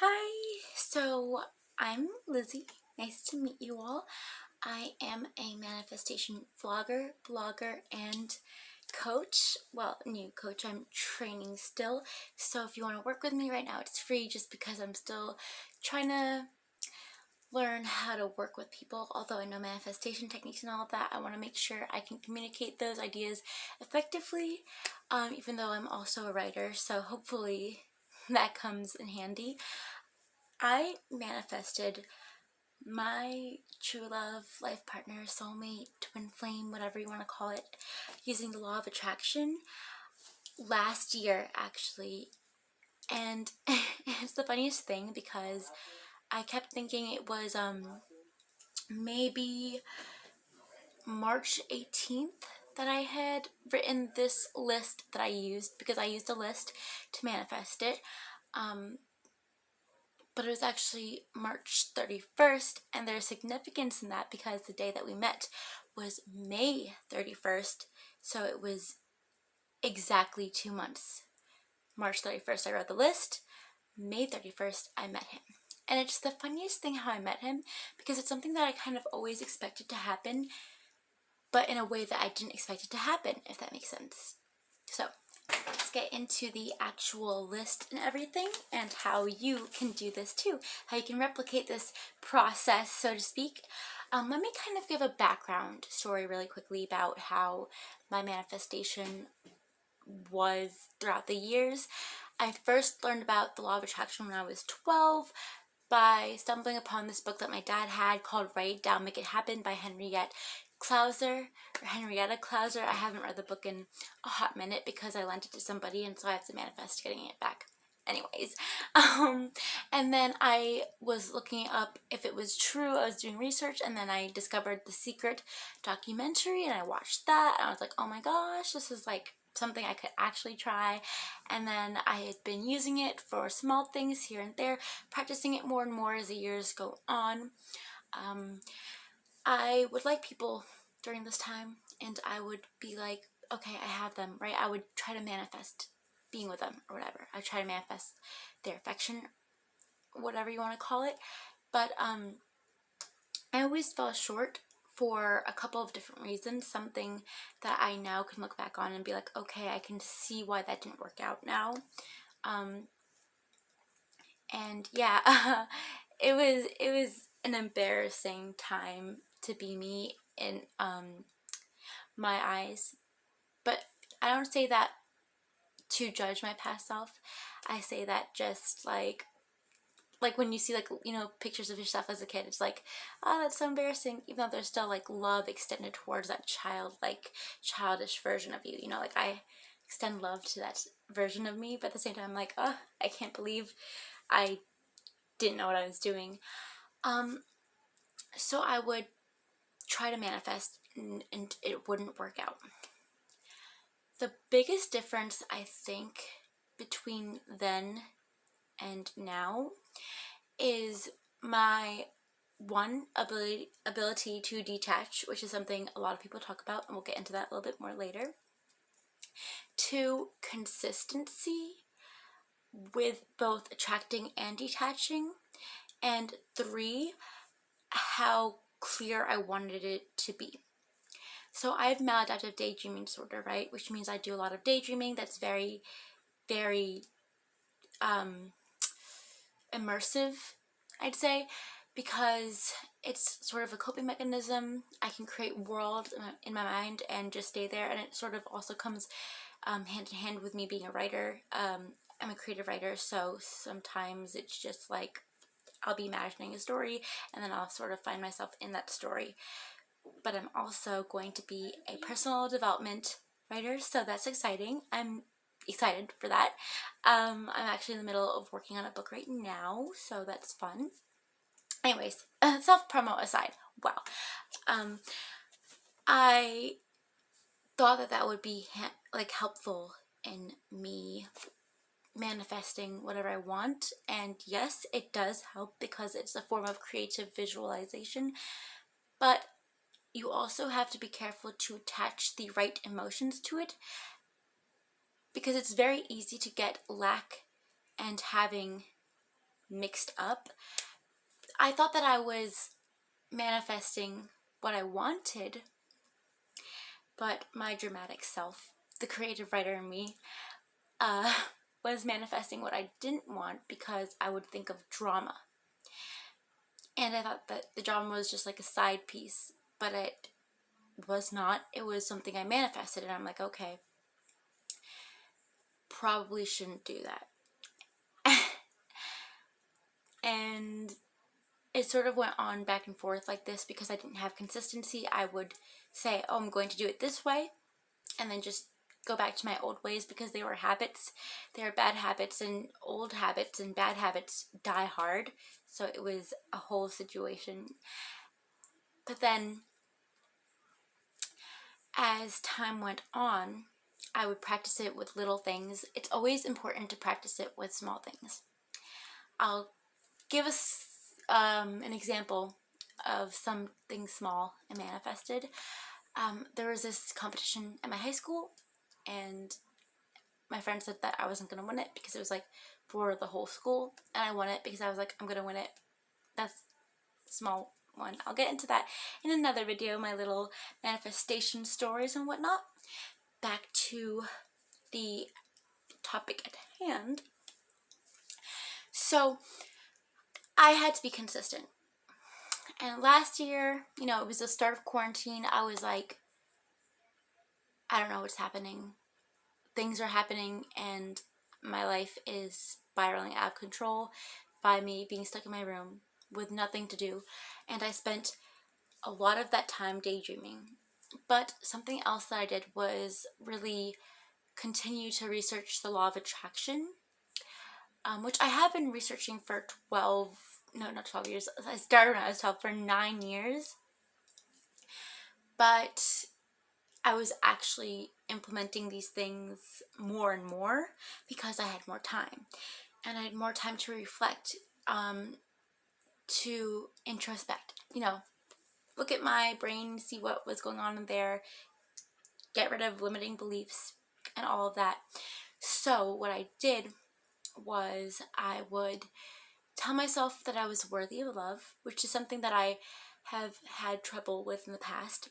Hi, so I'm Lizzie. Nice to meet you all. I am a manifestation vlogger, blogger, and coach. Well, new coach. I'm training still. So if you want to work with me right now, it's free just because I'm still trying to learn how to work with people. Although I know manifestation techniques and all of that, I want to make sure I can communicate those ideas effectively, even though I'm also a writer. So hopefully that comes in handy. I manifested my true love, life partner, soulmate, twin flame, whatever you want to call it, using the law of attraction last year actually. And it's the funniest thing because I kept thinking it was maybe March 18th that I had written this list that I used, because I used a list to manifest it. But it was actually March 31st, and there's significance in that because the day that we met was May 31st, so it was exactly 2 months. March 31st I wrote the list, May 31st I met him. And it's the funniest thing how I met him, because it's something that I kind of always expected to happen, but in a way that I didn't expect it to happen, if that makes sense. So let's get into the actual list and everything, and how you can do this too, how you can replicate this process, so to speak. Let me kind of give a background story really quickly about how my manifestation was throughout the years. I first learned about the law of attraction when I was 12 by stumbling upon this book that my dad had called Write It Down, Make It Happen by Henrietta Klauser. I haven't read the book in a hot minute because I lent it to somebody, and so I have to manifest getting it back. Anyways, and then I was looking up if it was true. I was doing research, and then I discovered The Secret documentary, and I watched that, and I was like, oh my gosh, this is like something I could actually try. And then I had been using it for small things here and there, practicing it more and more as the years go on. I would like people during this time, and I would be like, okay, I have them, right? I would try to manifest being with them or whatever. I try to manifest their affection, whatever you want to call it. But I always fell short for a couple of different reasons. Something that I now can look back on and be like, okay, I can see why that didn't work out now. And yeah, it was an embarrassing time to be me in my eyes. But I don't say that to judge my past self. I say that just like when you see, like, you know, pictures of yourself as a kid, it's like, oh, that's so embarrassing, even though there's still like love extended towards that childish version of you, you know, like I extend love to that version of me, but at the same time I'm like, oh, I can't believe I didn't know what I was doing. So I would try to manifest, and it wouldn't work out. The biggest difference, I think, between then and now is my ability to detach, which is something a lot of people talk about, and we'll get into that a little bit more later. 2, consistency with both attracting and detaching. And 3, how clear I wanted it to be. So I have maladaptive daydreaming disorder, right? Which means I do a lot of daydreaming that's very, very immersive, I'd say, because it's sort of a coping mechanism. I can create worlds in my mind and just stay there, and it sort of also comes hand in hand with me being a writer. I'm a creative writer, so sometimes it's just like I'll be imagining a story and then I'll sort of find myself in that story. But I'm also going to be a personal development writer, so that's exciting. I'm excited for that. I'm actually in the middle of working on a book right now, so that's fun. Anyways, self-promo aside, wow. I thought that would be like helpful in me manifesting whatever I want, and yes, it does help because it's a form of creative visualization, but you also have to be careful to attach the right emotions to it, because it's very easy to get lack and having mixed up. I thought that I was manifesting what I wanted, but my dramatic self, the creative writer in me, was manifesting what I didn't want because I would think of drama. And I thought that the drama was just like a side piece, but it was not. It was something I manifested, and I'm like, okay, probably shouldn't do that. And it sort of went on back and forth like this because I didn't have consistency. I would say, oh, I'm going to do it this way, and then just go back to my old ways because they were habits. They were bad habits, and old habits and bad habits die hard. So it was a whole situation. But then as time went on, I would practice it with little things. It's always important to practice it with small things. I'll give us an example of something small I manifested. There was this competition at my high school, and my friend said that I wasn't going to win it because it was like for the whole school, and I won it because I was like, I'm going to win it. That's a small one. I'll get into that in another video, my little manifestation stories and whatnot. Back to the topic at hand. So I had to be consistent. And last year, you know, it was the start of quarantine. I was like, I don't know what's happening. Things are happening and my life is spiraling out of control by me being stuck in my room with nothing to do. And I spent a lot of that time daydreaming. But something else that I did was really continue to research the law of attraction, which I have been researching for 12 years. I started when I was 12, for 9 years. But I was actually implementing these things more and more because I had more time. And I had more time to reflect, to introspect. You know, look at my brain, see what was going on in there, get rid of limiting beliefs and all of that. So what I did was I would tell myself that I was worthy of love, which is something that I have had trouble with in the past.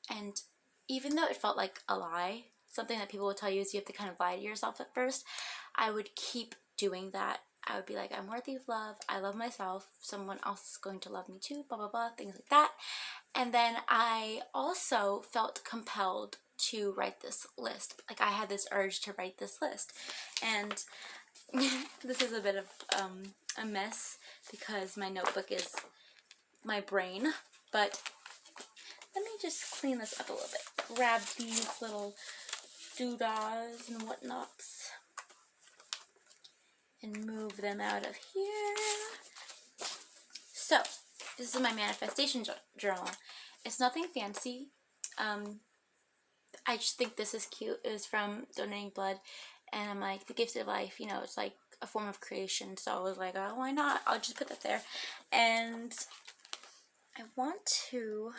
And even though it felt like a lie, something that people will tell you is you have to kind of lie to yourself at first, I would keep doing that. I would be like, I'm worthy of love, I love myself, someone else is going to love me too, blah, blah, blah, things like that. And then I also felt compelled to write this list. Like, I had this urge to write this list. And this is a bit of a mess because my notebook is my brain, but let me just clean this up a little bit. Grab these little doodahs and whatnots and move them out of here. So, this is my manifestation journal. It's nothing fancy. I just think this is cute. It was from donating blood, and I'm like, the gift of life, you know, it's like a form of creation. So I was like, oh, why not? I'll just put that there. And I want to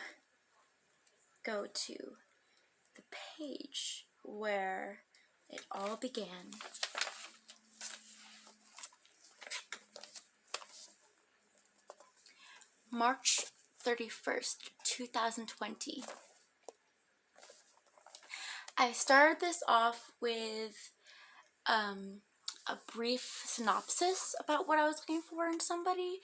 go to the page where it all began. March 31st, 2020. I started this off with a brief synopsis about what I was looking for in somebody.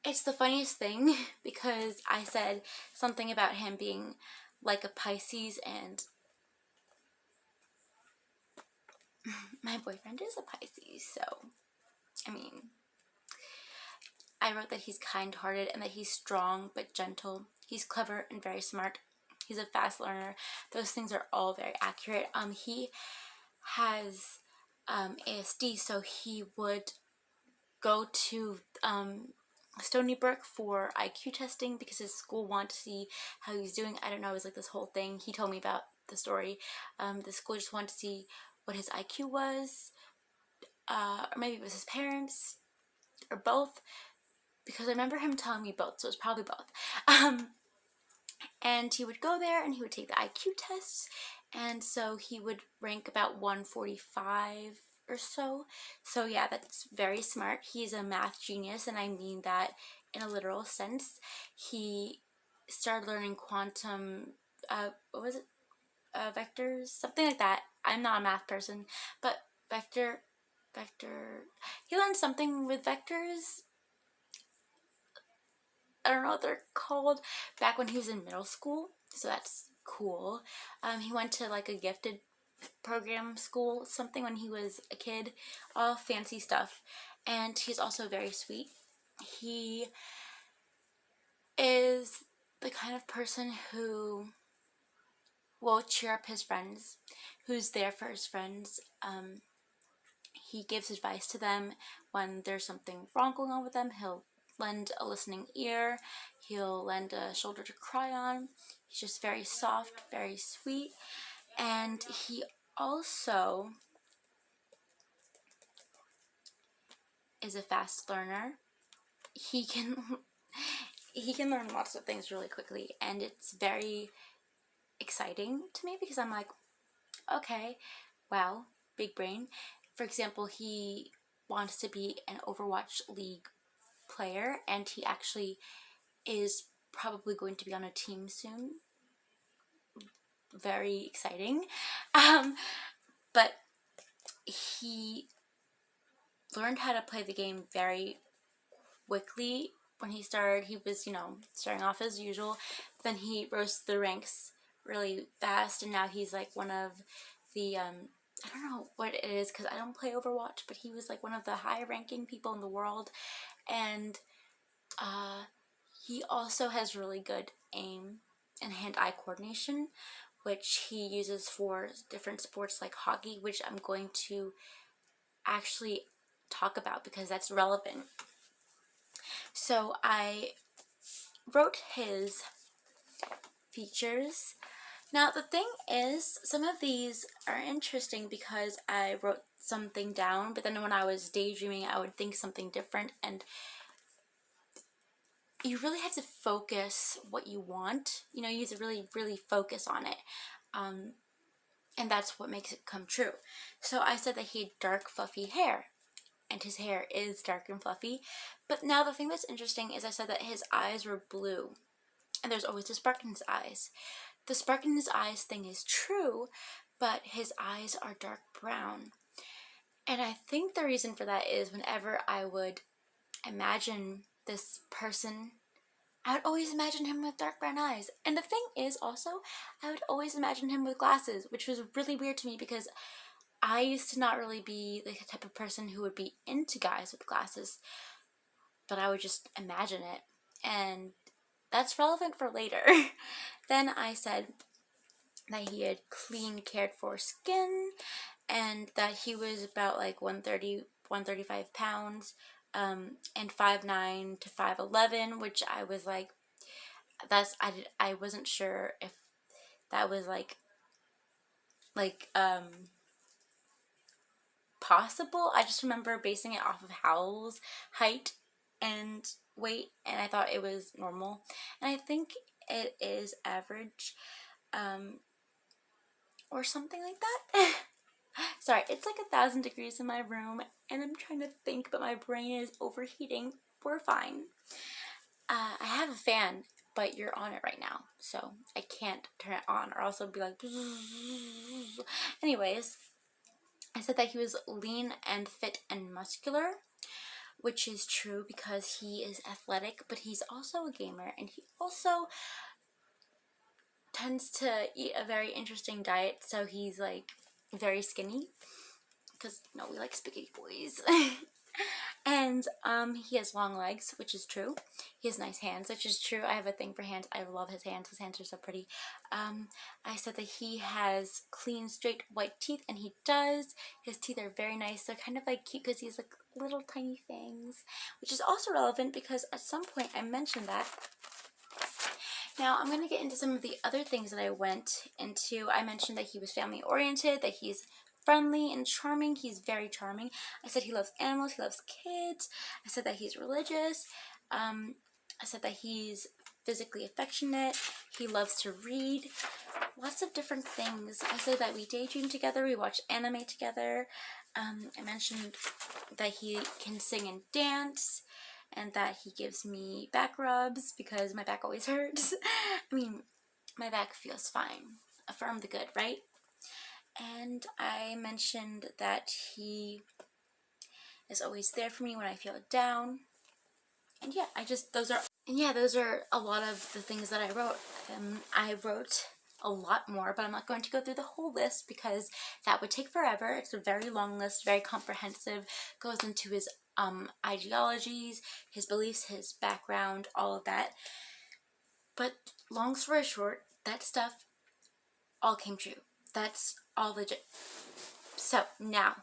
It's the funniest thing because I said something about him being like a Pisces, and my boyfriend is a Pisces, so I mean, I wrote that he's kind-hearted and that he's strong but gentle. He's clever and very smart. He's a fast learner. Those things are all very accurate. He has ASD, so he would go to Stony Brook for IQ testing because his school wanted to see how he was doing. I don't know, it was like this whole thing. He told me about the story. The school just wanted to see what his IQ was, or maybe it was his parents, or both, because I remember him telling me both, so it was probably both. And he would go there and he would take the IQ tests, and so he would rank about 145 or so. So yeah, that's very smart. He's a math genius, and I mean that in a literal sense. He started learning quantum, what was it? Vectors, something like that. I'm not a math person, but vector, he learned something with vectors. I don't know what they're called, back when he was in middle school, so that's cool. He went to like a gifted program school, something, when he was a kid, all fancy stuff. And he's also very sweet. He is the kind of person who will cheer up his friends, who's there for his friends. He gives advice to them when there's something wrong going on with them. He'll lend a listening ear. He'll lend a shoulder to cry on. He's just very soft, very sweet. And he also is a fast learner. He can learn lots of things really quickly, and it's very exciting to me because I'm like, okay, wow, big brain. For example, he wants to be an Overwatch League player, and he actually is probably going to be on a team soon. Very exciting. But he learned how to play the game very quickly. When he started, he was, starting off as usual. Then he rose to the ranks really fast, and now he's like one of the, I don't know what it is because I don't play Overwatch, but he was like one of the high ranking people in the world. And he also has really good aim and hand-eye coordination, which he uses for different sports like hockey, which I'm going to actually talk about because that's relevant. So I wrote his features. Now the thing is, some of these are interesting because I wrote something down, but then when I was daydreaming I would think something different, and you really have to focus what you want. You have to really focus on it. And that's what makes it come true. So I said that he had dark fluffy hair, and his hair is dark and fluffy. But now the thing that's interesting is I said that his eyes were blue, and there's always a spark in his eyes. The spark in his eyes thing is true, but his eyes are dark brown. And I think the reason for that is whenever I would imagine this person, I would always imagine him with dark brown eyes. And the thing is also, I would always imagine him with glasses, which was really weird to me because I used to not really be the type of person who would be into guys with glasses, but I would just imagine it. And that's relevant for later. Then I said that he had clean, cared for skin, and that he was about like 130, 135 pounds, and 5'9" to 5'11", which I was like, I wasn't sure if that was like possible. I just remember basing it off of Howell's height and weight, and I thought it was normal, and I think it is average, or something like that. Sorry, it's like 1,000 degrees in my room, and I'm trying to think, but my brain is overheating. We're fine. I have a fan, but you're on it right now, so I can't turn it on, or else it'll be like... Anyways, I said that he was lean and fit and muscular, which is true because he is athletic, but he's also a gamer, and he also tends to eat a very interesting diet, so he's like very skinny because we like spaghetti boys. And he has long legs, which is true. He has nice hands, which is true. I have a thing for hands. I love his hands. His hands are so pretty. I said that he has clean, straight, white teeth, and he does. His teeth are very nice. They're kind of like cute because he's like little tiny fangs, which is also relevant because at some point I mentioned that. Now I'm going to get into some of the other things that I went into. I mentioned that he was family oriented, that he's friendly and charming. He's very charming. I said he loves animals, he loves kids. I said that he's religious. I said that he's physically affectionate. He loves to read. Lots of different things. I said that we daydream together, we watch anime together. I mentioned that he can sing and dance, and that he gives me back rubs because my back always hurts. I mean, my back feels fine. Affirm the good, right? And I mentioned that he is always there for me when I feel down. And yeah, those are a lot of the things that I wrote. I wrote a lot more, but I'm not going to go through the whole list because that would take forever. It's a very long list, very comprehensive, goes into his ideologies, his beliefs, his background, all of that. But long story short, that stuff all came true. That's all legit. So now,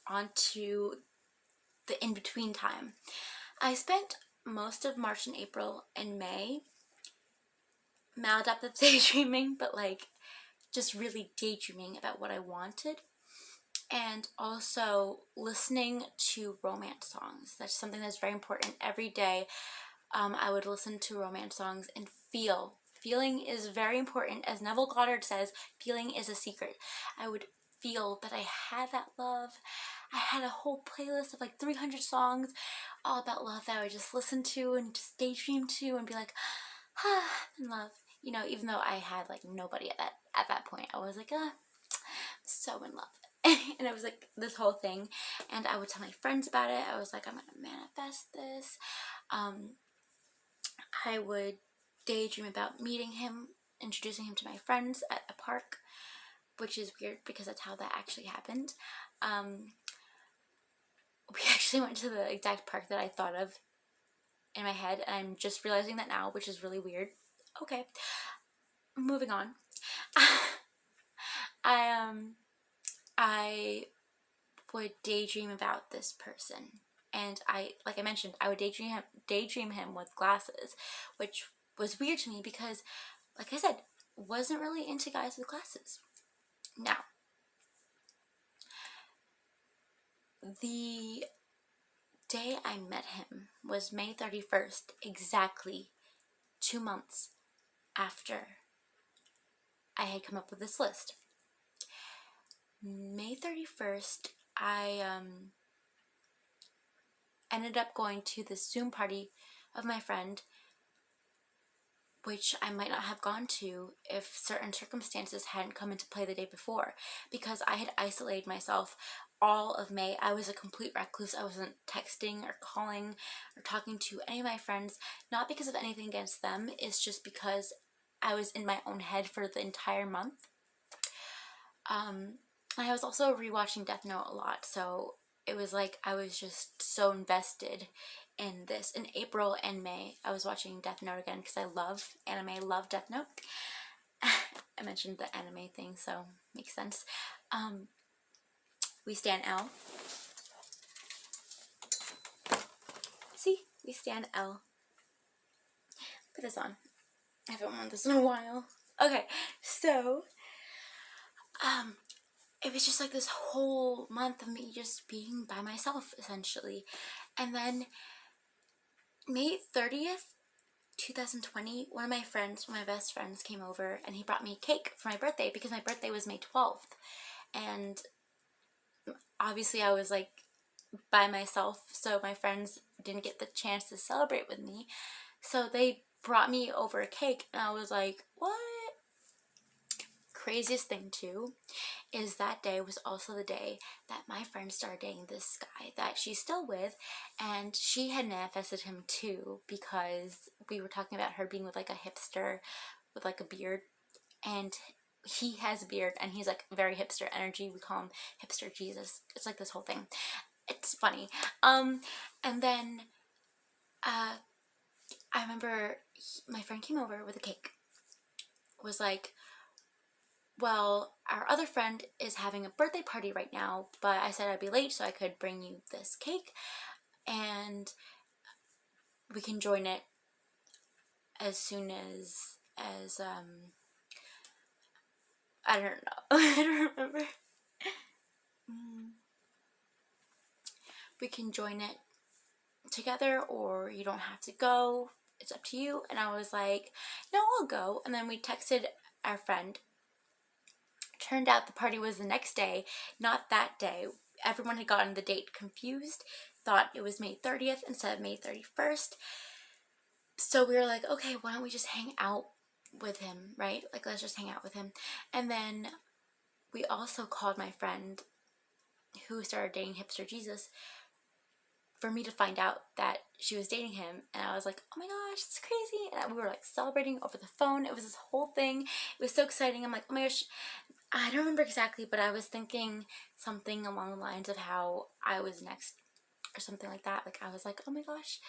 on to the in-between time. I spent most of March and April and May maladaptive daydreaming, but like just really daydreaming about what I wanted, and also listening to romance songs. That's something that's very important. Every day I would listen to romance songs and feel. Feeling is very important. As Neville Goddard says, feeling is a secret. I would feel that I had that love. I had a whole playlist of like 300 songs all about love that I would just listen to and just daydream to and be like, ah, in love. You know, even though I had like nobody at that point, I was like, so in love. And it was like this whole thing, and I would tell my friends about it. I was like, I'm gonna manifest this. I would daydream about meeting him, introducing him to my friends at a park, which is weird because that's how that actually happened. We actually went to the exact park that I thought of in my head, and I'm just realizing that now, which is really weird. Okay, moving on. I would daydream about this person, and like I mentioned, I would daydream him with glasses, which was weird to me because, like I said, wasn't really into guys with glasses. Now, the day I met him was May 31st, exactly 2 months after I had come up with this list. May 31st, I ended up going to the Zoom party of my friend, which I might not have gone to if certain circumstances hadn't come into play the day before, because I had isolated myself all of May. I was a complete recluse. I wasn't texting or calling or talking to any of my friends, not because of anything against them. It's just because I was in my own head for the entire month. I was also rewatching Death Note a lot, so it was like I was just so invested in this. In April and May, I was watching Death Note again because I love anime, love Death Note. I mentioned the anime thing, so makes sense. We stan L. See? We stan L. Put this on. I haven't worn this in a while. Okay, so it was just like this whole month of me just being by myself, essentially. And then May 30th, 2020, one of my best friends came over, and he brought me cake for my birthday because my birthday was May 12th. And obviously I was like by myself, so my friends didn't get the chance to celebrate with me. So they brought me over a cake, and I was like, what? Craziest thing too is that day was also the day that my friend started dating this guy that she's still with, and she had manifested him too because we were talking about her being with like a hipster with like a beard, and he has a beard and he's like very hipster energy. We call him hipster Jesus. It's like this whole thing. It's funny. And then I remember my friend came over with a cake, was like, well, our other friend is having a birthday party right now, but I said I'd be late so I could bring you this cake, and we can join it as soon as I don't know. I don't remember. We can join it together, or you don't have to go. It's up to you. And I was like, no, I'll go. And then we texted our friend. Turned out the party was the next day, not that day. everyone had gotten the date confused, thought it was May 30th instead of May 31st. So we were like, okay, why don't we just hang out with him, right? Like, let's just hang out with him. And then we also called my friend who started dating Hipster Jesus for me to find out that she was dating him. And I was like, oh my gosh, it's crazy. And we were like celebrating over the phone. It was this whole thing. It was so exciting. I'm like, oh my gosh, I don't remember exactly, but I was thinking something along the lines of how I was next or something like that. Like, I was like, oh my gosh,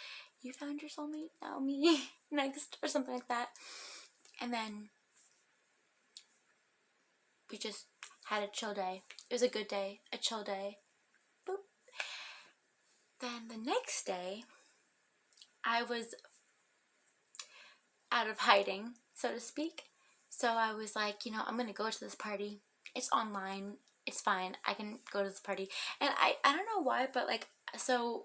you found your soulmate, now me next, or something like that. And then we just had a chill day. It was a good day, a chill day. Boop. Then the next day, I was out of hiding, so to speak. So I was like, you know, I'm gonna go to this party. It's online. It's fine. I can go to this party. And I don't know why, but like, so,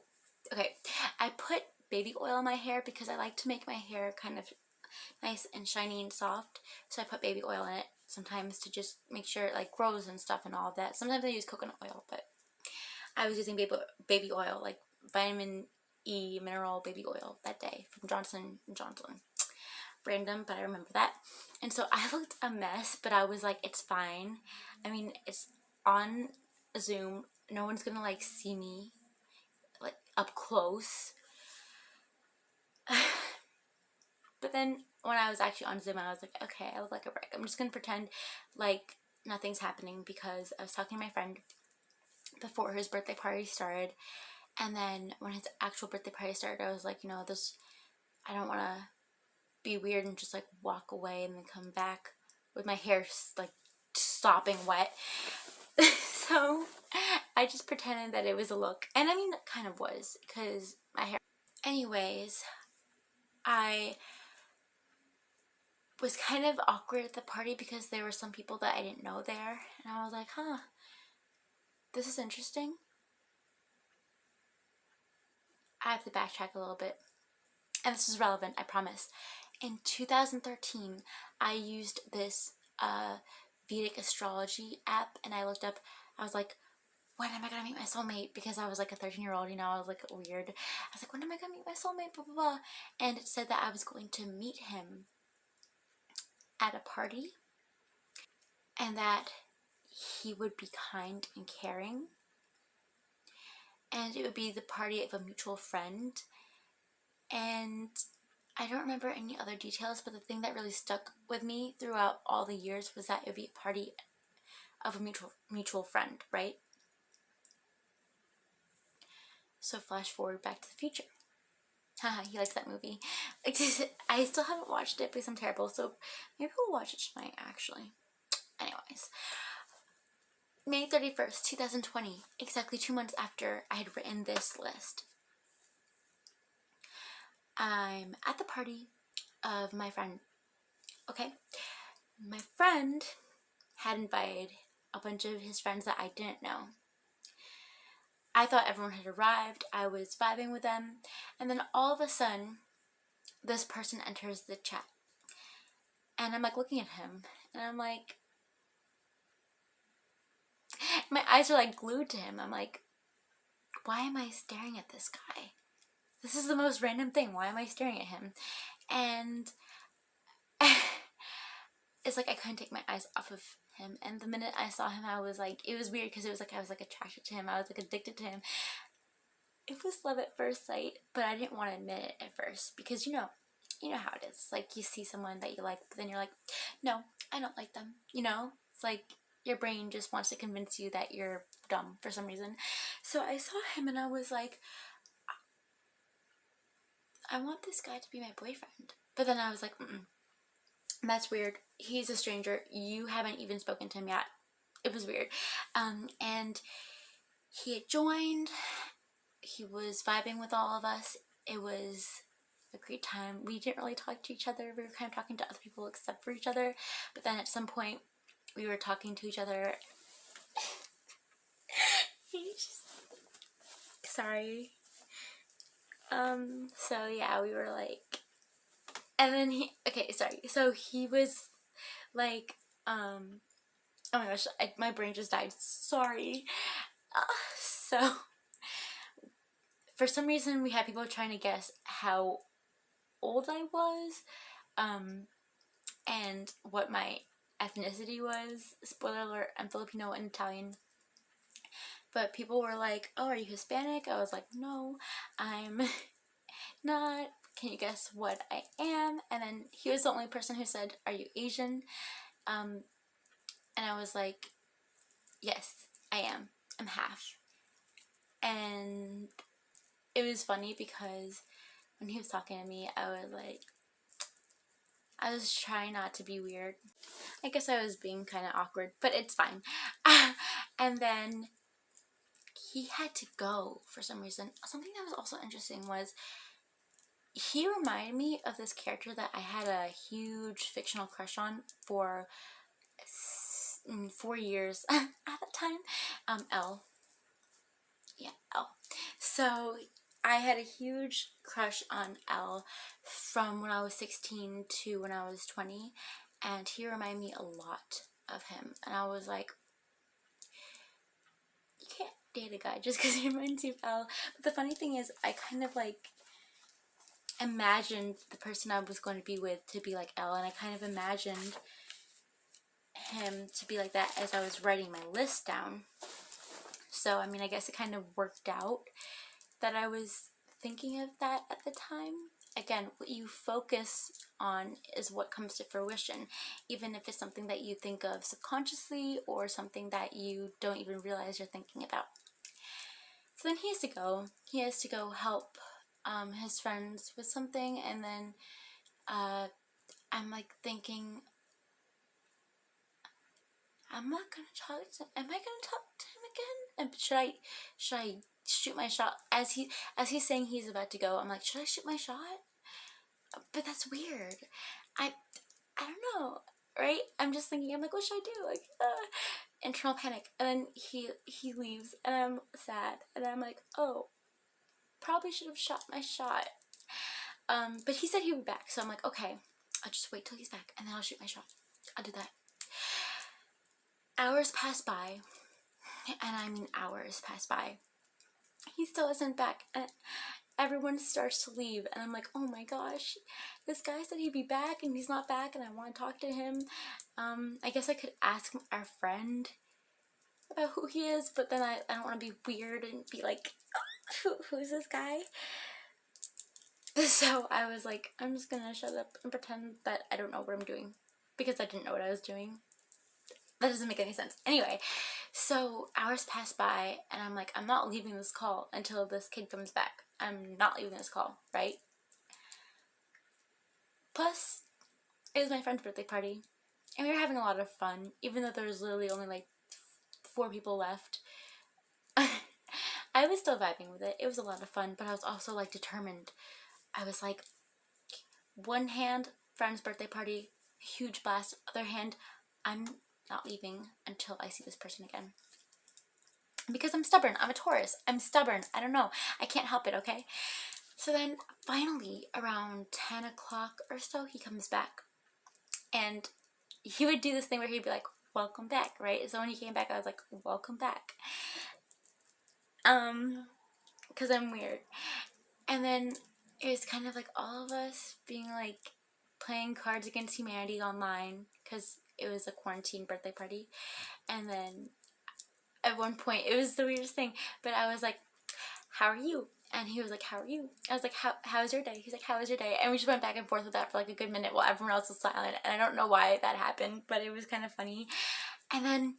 okay. I put baby oil in my hair because I like to make my hair kind of nice and shiny and soft. So I put baby oil in it sometimes to just make sure it like grows and stuff and all of that. Sometimes I use coconut oil, but I was using baby oil, like vitamin E mineral baby oil that day from Johnson & Johnson. Random, but I remember that. And so I looked a mess, but I was like, it's fine. I mean, it's on Zoom. No one's gonna like see me like up close. But then when I was actually on Zoom, I was like, okay, I look like a wreck. I'm just gonna pretend like nothing's happening, because I was talking to my friend before his birthday party started. And then when his actual birthday party started, I was like, you know, this, I don't want to be weird and just like walk away and then come back with my hair like sopping wet. So I just pretended that it was a look, and I mean, it kind of was, because my hair. Anyways, I was kind of awkward at the party because there were some people that I didn't know there, and I was like, huh, this is interesting. I have to backtrack a little bit, and this is relevant, I promise. In 2013, I used this Vedic astrology app, and I looked up, I was like, when am I gonna meet my soulmate? Because I was like a 13-year-old, you know, I was like weird. I was like, when am I gonna meet my soulmate? Blah, blah, blah. And it said that I was going to meet him at a party, and that he would be kind and caring, and it would be the party of a mutual friend. And I don't remember any other details, but the thing that really stuck with me throughout all the years was that it would be a party of a mutual friend, right? So flash forward back to the future. Haha, he likes that movie. I still haven't watched it because I'm terrible, so maybe we'll watch it tonight, actually. Anyways, May 31st, 2020, exactly 2 months after I had written this list, I'm at the party of my friend. Okay, my friend had invited a bunch of his friends that I didn't know. I thought everyone had arrived. I was vibing with them, and then all of a sudden, this person enters the chat, and I'm like looking at him, and I'm like, my eyes are like glued to him. I'm like, why am I staring at this guy? This is the most random thing. Why am I staring at him? And it's like I couldn't take my eyes off of him. And the minute I saw him, I was like, it was weird because it was like I was like attracted to him. I was like addicted to him. It was love at first sight, but I didn't want to admit it at first because you know how it is. Like, you see someone that you like, but then you're like, no, I don't like them. You know, it's like your brain just wants to convince you that you're dumb for some reason. So I saw him and I was like, I want this guy to be my boyfriend. But then I was like, that's weird. He's a stranger. You haven't even spoken to him yet. It was weird. And he had joined. He was vibing with all of us. It was a great time. We didn't really talk to each other. We were kind of talking to other people except for each other. But then at some point, we were talking to each other. Sorry. So yeah, we were like, and then so he was like, oh my gosh, my brain just died, sorry. So for some reason we had people trying to guess how old I was, and what my ethnicity was. Spoiler alert, I'm Filipino and Italian. But people were like, oh, are you Hispanic? I was like, no, I'm not. Can you guess what I am? And then he was the only person who said, are you Asian? And I was like, yes, I am. I'm half. And it was funny because when he was talking to me, I was trying not to be weird. I guess I was being kind of awkward, but it's fine. And then he had to go for some reason. Something that was also interesting was he reminded me of this character that I had a huge fictional crush on for 4 years at the time. L. Yeah, L. So I had a huge crush on L from when I was 16 to when I was 20, and he reminded me a lot of him. And I was like, you can't date a guy just because he reminds you of L. But the funny thing is, I kind of like imagined the person I was going to be with to be like L, and I kind of imagined him to be like that as I was writing my list down. So I mean, I guess it kind of worked out that I was thinking of that at the time. Again, what you focus on is what comes to fruition, even if it's something that you think of subconsciously or something that you don't even realize you're thinking about. So then he has to go. He has to go help his friends with something, and then I'm like thinking, I'm not gonna talk to him. Am I gonna talk to him again? And should I shoot my shot as he's saying he's about to go? I'm like, should I shoot my shot? But that's weird. I don't know, right? I'm just thinking, I'm like, what should I do? Like, internal panic. And then he leaves, and I'm sad, and I'm like, oh, probably should have shot my shot. But he said he would be back, so I'm like, okay, I'll just wait till he's back, and then I'll shoot my shot. I'll do that. Hours pass by, and I mean hours pass by. He still isn't back, and everyone starts to leave, and I'm like, oh my gosh, this guy said he'd be back, and he's not back, and I want to talk to him. I guess I could ask our friend about who he is, but then I don't want to be weird and be like, who's this guy? So I was like, I'm just gonna shut up and pretend that I don't know what I'm doing, because I didn't know what I was doing. That doesn't make any sense. Anyway, so hours pass by, and I'm like, I'm not leaving this call until this kid comes back. I'm not leaving this call, right? Plus, it was my friend's birthday party, and we were having a lot of fun, even though there was literally only like 4 people left. I was still vibing with it. It was a lot of fun, but I was also like determined. I was like, one hand, friend's birthday party, huge blast. Other hand, I'm not leaving until I see this person again. Because I'm stubborn. I'm a Taurus. I'm stubborn. I don't know. I can't help it, okay? So then finally around 10 o'clock or so, he comes back. And he would do this thing where he'd be like, welcome back, right? So when he came back, I was like, welcome back. Because I'm weird. And then it was kind of like all of us being like playing Cards Against Humanity online, because it was a quarantine birthday party. And then at one point, it was the weirdest thing, but I was like, how are you? And he was like, how are you? I was like, how was your day? He's like, how was your day? And we just went back and forth with that for like a good minute while everyone else was silent. And I don't know why that happened, but it was kind of funny. And then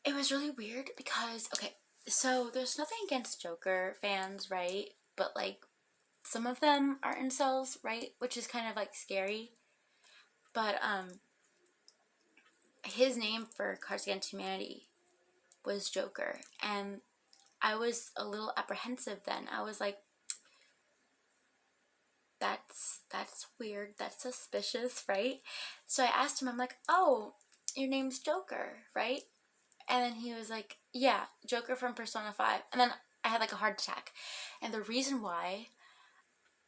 it was really weird because, okay, so there's nothing against Joker fans, right? But like, some of them are incels, right? Which is kind of like scary. But his name for Cards Against Humanity was Joker, and I was a little apprehensive then. I was like, that's weird, that's suspicious, right? So I asked him, I'm like, oh, your name's Joker, right? And then he was like, yeah, Joker from Persona 5. And then I had like a heart attack. And the reason why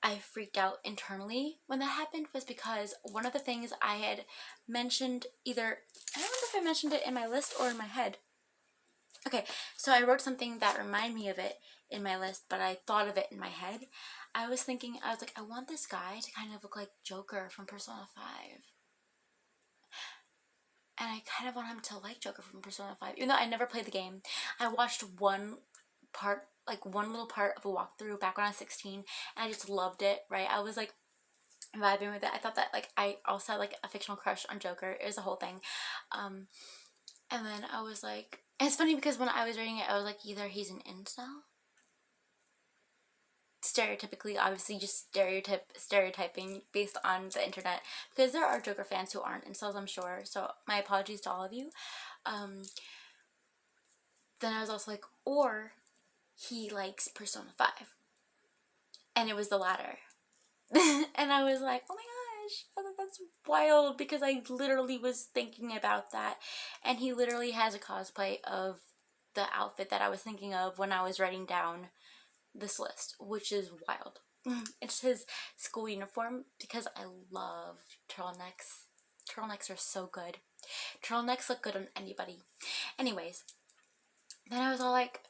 I freaked out internally when that happened was because one of the things I had mentioned, either, I don't remember if I mentioned it in my list or in my head, Okay, so I wrote something that reminded me of it in my list, but I thought of it in my head. I was like, I want this guy to kind of look like Joker from Persona 5. And I kind of want him to like Joker from Persona 5. Even though I never played the game, I watched one little part of a walkthrough back when I was 16, and I just loved it, right? I was like vibing with it. I thought that like I also had like a fictional crush on Joker. It was a whole thing. And then I was like, and it's funny because when I was reading it, I was like, either he's an incel, stereotypically, obviously just stereotyping based on the internet, because there are Joker fans who aren't incels, I'm sure, so my apologies to all of you. Then I was also like, or he likes Persona 5, and it was the latter. And I was like, oh my gosh, that's wild, because I literally was thinking about that, and he literally has a cosplay of the outfit that I was thinking of when I was writing down this list, which is wild. It's his school uniform, because I love turtlenecks. Turtlenecks are so good. Turtlenecks look good on anybody. Anyways, then I was all like,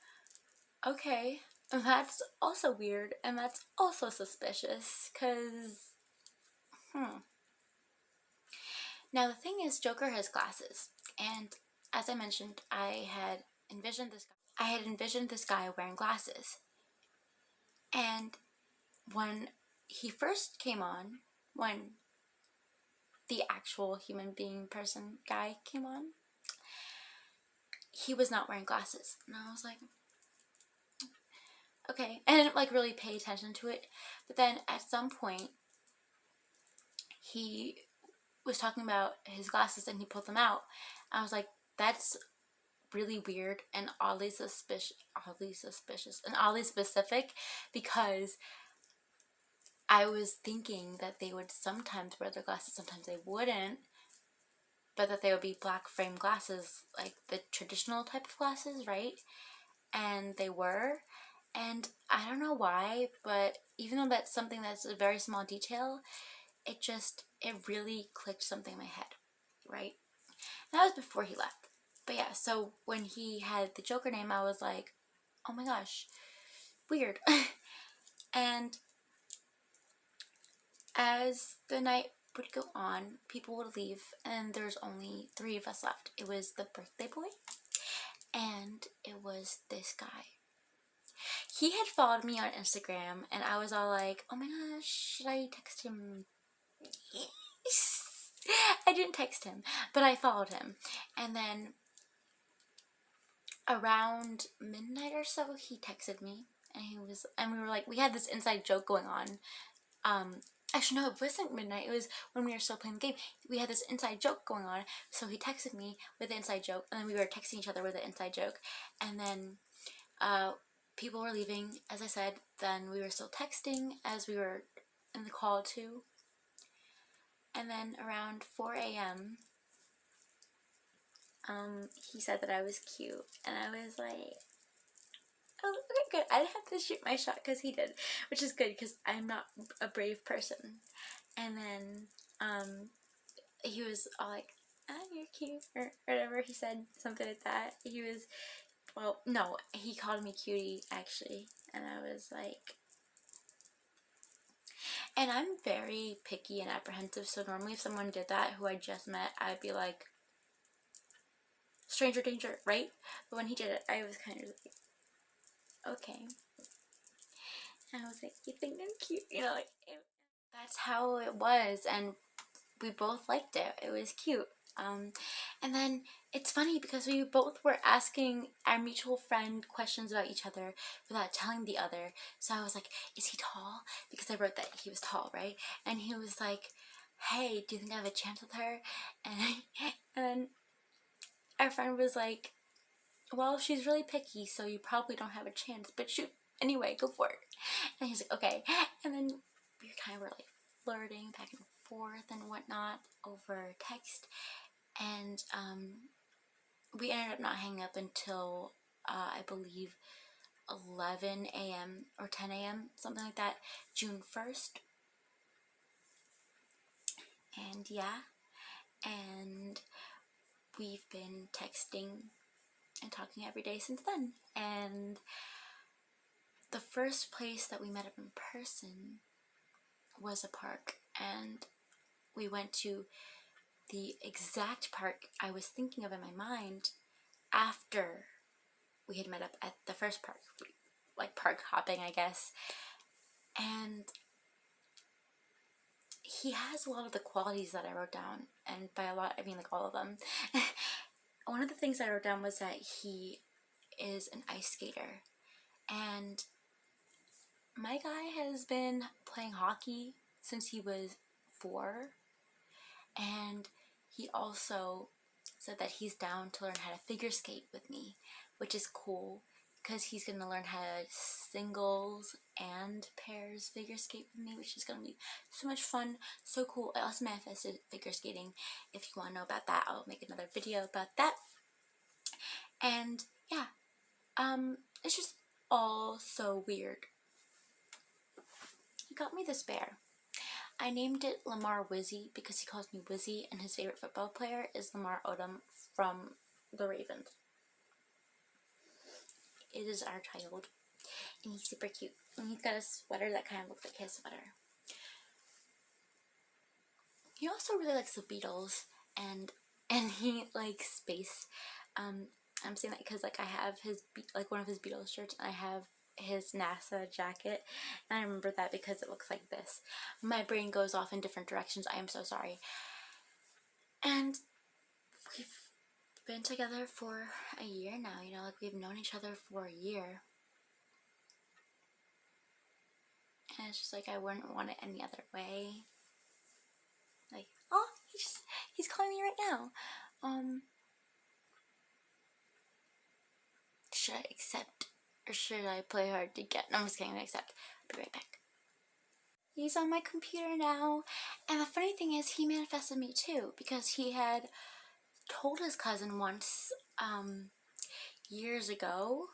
okay, that's also weird, and that's also suspicious, because, Now the thing is, Joker has glasses, and as I mentioned, I had envisioned this guy wearing glasses. And when he first came on, when the actual human being person guy came on, he was not wearing glasses. And I was like, okay. And I didn't like really pay attention to it. But then at some point, he was talking about his glasses and he pulled them out. I was like, that's really weird and oddly suspicious and oddly specific, because I was thinking that they would sometimes wear their glasses, sometimes they wouldn't, but that they would be black frame glasses, like the traditional type of glasses, right? And they were. And I don't know why, but even though that's something that's a very small detail, it really clicked something in my head, right? And that was before he left. But yeah, so when he had the Joker name, I was like, oh my gosh, weird. And as the night would go on, people would leave, and there's only 3 of us left. It was the birthday boy, and it was this guy. He had followed me on Instagram, and I was all like, oh my gosh, should I text him? I didn't text him, but I followed him. And then around midnight or so, he texted me, and we were like, we had this inside joke going on. Actually, no, it wasn't midnight. It was when we were still playing the game. We had this inside joke going on. So he texted me with the inside joke, and then we were texting each other with the inside joke. And then people were leaving, as I said. Then we were still texting as we were in the call too. And then around 4 a.m., he said that I was cute, and I was like, oh, okay, good. I didn't have to shoot my shot because he did, which is good because I'm not a brave person. And then he was all like, you're cute, or whatever he said, something like that. He was, well, no, he called me cutie, actually, and I was like, and I'm very picky and apprehensive, so normally if someone did that who I just met, I'd be like, stranger danger, right? But when he did it, I was kind of like, okay. And I was like, you think I'm cute? You know, like, that's how it was, and we both liked it. It was cute. And then it's funny because we both were asking our mutual friend questions about each other without telling the other. So I was like, is he tall? Because I wrote that he was tall, right? And he was like, hey, do you think I have a chance with her? And then our friend was like, well, she's really picky, so you probably don't have a chance, but shoot, anyway, go for it. And he's like, okay. And then we kind of were like flirting back and forth and whatnot over text, and we ended up not hanging up until I believe 11 a.m. or 10 a.m., something like that, June 1st. And yeah, and we've been texting and talking every day since then. And the first place that we met up in person was a park, and we went to the exact park I was thinking of in my mind after we had met up at the first park, like park hopping, I guess. And he has a lot of the qualities that I wrote down, and by a lot I mean like all of them. One of the things I wrote down was that he is an ice skater, and my guy has been playing hockey since he was 4, and he also said that he's down to learn how to figure skate with me, which is cool because he's going to learn how to singles and pairs figure skate with me, which is going to be so much fun, so cool. I also manifested figure skating. If you want to know about that, I'll make another video about that. And yeah, it's just all so weird. He got me this bear. I named it Lamar Wizzy because he calls me Wizzy, and his favorite football player is Lamar Odom from the Ravens. It is our child, and he's super cute. And he's got a sweater that kind of looks like his sweater. He also really likes the Beatles, and he likes space. I'm saying that because like I have his one of his Beatles shirts, and I have his NASA jacket, and I remember that because it looks like this. My brain goes off in different directions. I am so sorry. And we've been together for a year now, you know, like we've known each other for a year. And it's just like I wouldn't want it any other way. Like, oh, he's calling me right now. Should I accept or should I play hard to get? No, I'm just kidding, I'm gonna accept. I'll be right back. He's on my computer now, and the funny thing is he manifested me too, because he had told his cousin once, years ago,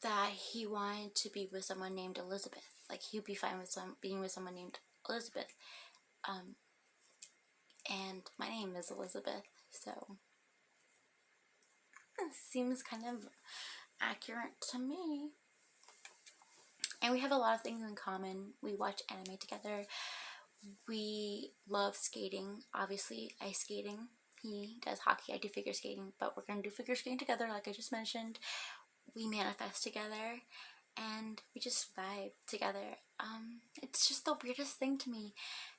that he wanted to be with someone named Elizabeth. Like he'd be fine with being with someone named Elizabeth. And my name is Elizabeth, so it seems kind of accurate to me. And we have a lot of things in common. We watch anime together. We love skating, obviously ice skating. He does hockey, I do figure skating, but we're gonna do figure skating together like I just mentioned. We manifest together, and we just vibe together. It's just the weirdest thing to me,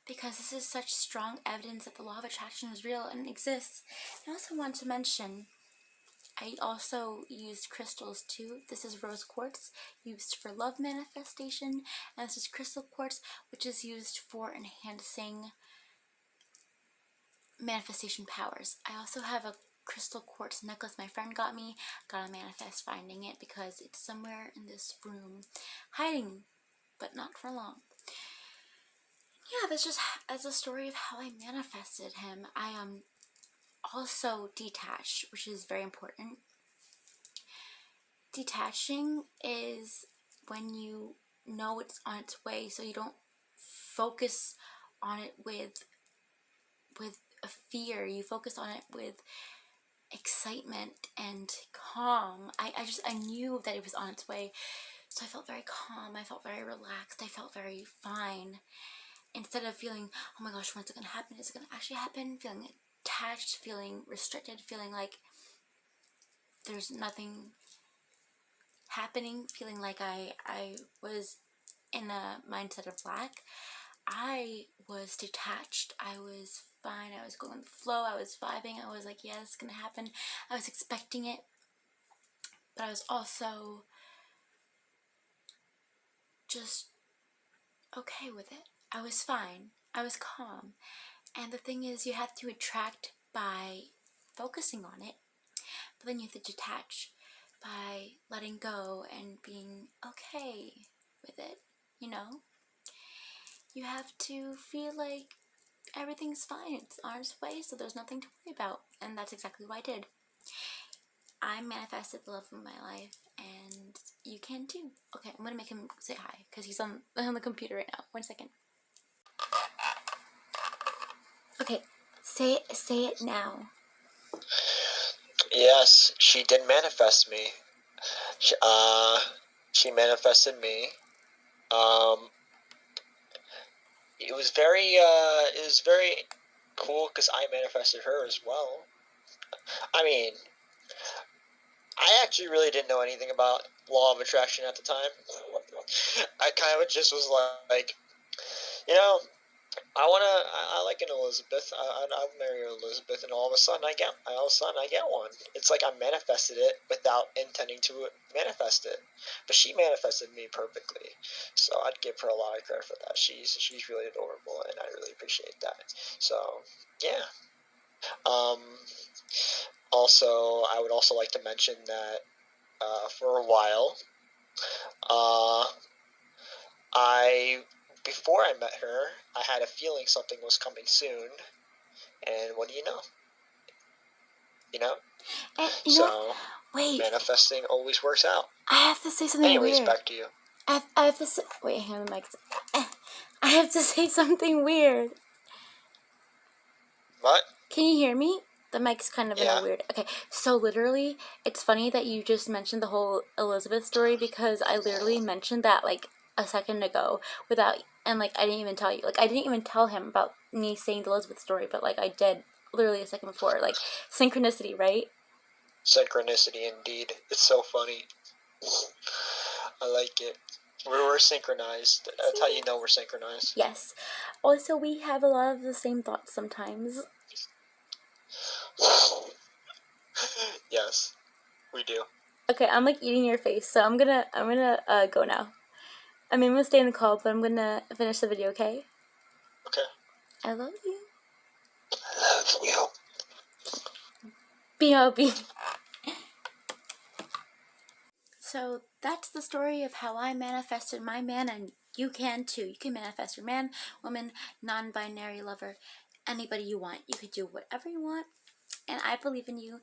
because this is such strong evidence that the law of attraction is real and exists. I also want to mention, I also used crystals too. This is rose quartz, used for love manifestation, and this is crystal quartz, which is used for enhancing manifestation powers. I also have a crystal quartz necklace my friend got me. Gotta manifest finding it because it's somewhere in this room, hiding, but not for long. Yeah, that's a story of how I manifested him. I also detached, which is very important. Detaching is when you know it's on its way, so you don't focus on it with a fear. You focus on it with excitement and calm. I knew that it was on its way, so I felt very calm. I felt very relaxed. I felt very fine. Instead of feeling, oh my gosh, when's it gonna happen? Is it gonna actually happen? Feeling attached, feeling restricted, feeling like there's nothing happening, feeling like I was in a mindset of lack. I was detached. I was fine. I was going with the flow. I was vibing. I was like, yeah, it's gonna happen. I was expecting it, but I was also just okay with it. I was fine. I was calm. And the thing is, you have to attract by focusing on it, but then you have to detach by letting go and being okay with it, you know? You have to feel like everything's fine, it's on its way, so there's nothing to worry about. And that's exactly what I did. I manifested the love of my life, and you can too. Okay, I'm gonna make him say hi because he's on the computer right now. 1 second. Okay, say it now. Yes, she did manifest me. She manifested me. It was very cool because I manifested her as well. I mean, I actually really didn't know anything about law of attraction at the time. I kind of just was like, you know, I like an Elizabeth. I'll marry an Elizabeth, and all of a sudden I get one. It's like I manifested it without intending to manifest it, but she manifested me perfectly. So I'd give her a lot of credit for that. She's really adorable, and I really appreciate that. So yeah. Also, I would also like to mention that for a while, before I met her, I had a feeling something was coming soon, and what do you know? So wait, manifesting always works out. I have to say something weird. Anyways, back to you. I have to say, wait, hang on the mic. I have to say something weird. What? Can you hear me? The mic's kind of in a weird... Okay, so literally, it's funny that you just mentioned the whole Elizabeth story because I literally mentioned that, like, a second ago without... And, like, I didn't even tell you. Like, I didn't even tell him about me saying the Elizabeth story, but, like, I did literally a second before. Like, synchronicity, right? Synchronicity, indeed. It's so funny. I like it. We're synchronized. That's how you know we're synchronized. Yes. Also, we have a lot of the same thoughts sometimes. Yes, we do. Okay, I'm like eating your face, so I'm gonna go now. I'm gonna stay in the call, but I'm gonna finish the video, okay? Okay. I love you. I love you. B.O.B. So that's the story of how I manifested my man, and you can too. You can manifest your man, woman, non-binary lover, anybody you want. You could do whatever you want, and I believe in you.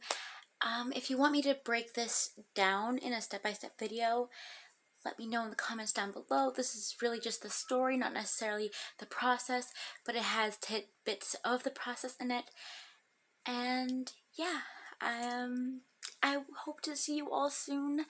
If you want me to break this down in a step-by-step video, let me know in the comments down below. This is really just the story, not necessarily the process, but it has tidbits of the process in it. And yeah, I hope to see you all soon.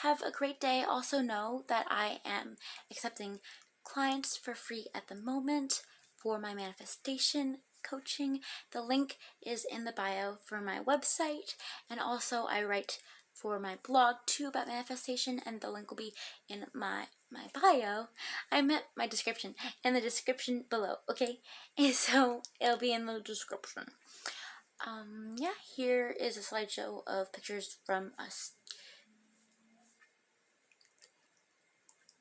Have a great day. Also know that I am accepting clients for free at the moment for my manifestation coaching. The link is in the bio for my website, and also I write for my blog too about manifestation, and the link will be in my bio. I meant my description, in the description below, okay? And so it'll be in the description. Yeah, here is a slideshow of pictures from us.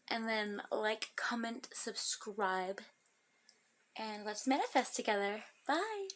And then like, comment, subscribe, and let's manifest together. Bye!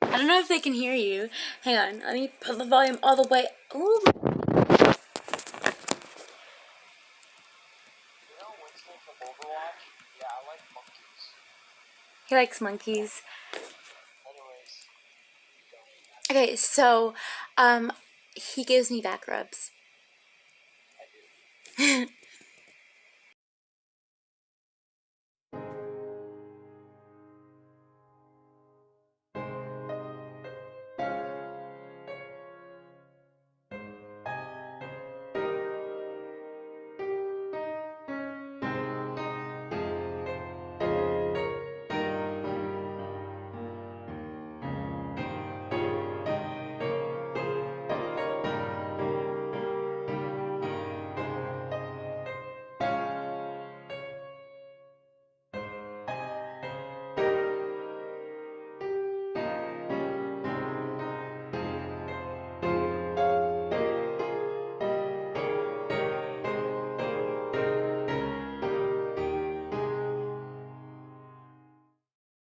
I don't know if they can hear you. Hang on, let me put the volume all the way. Ooh. He likes monkeys. Okay, so he gives me back rubs.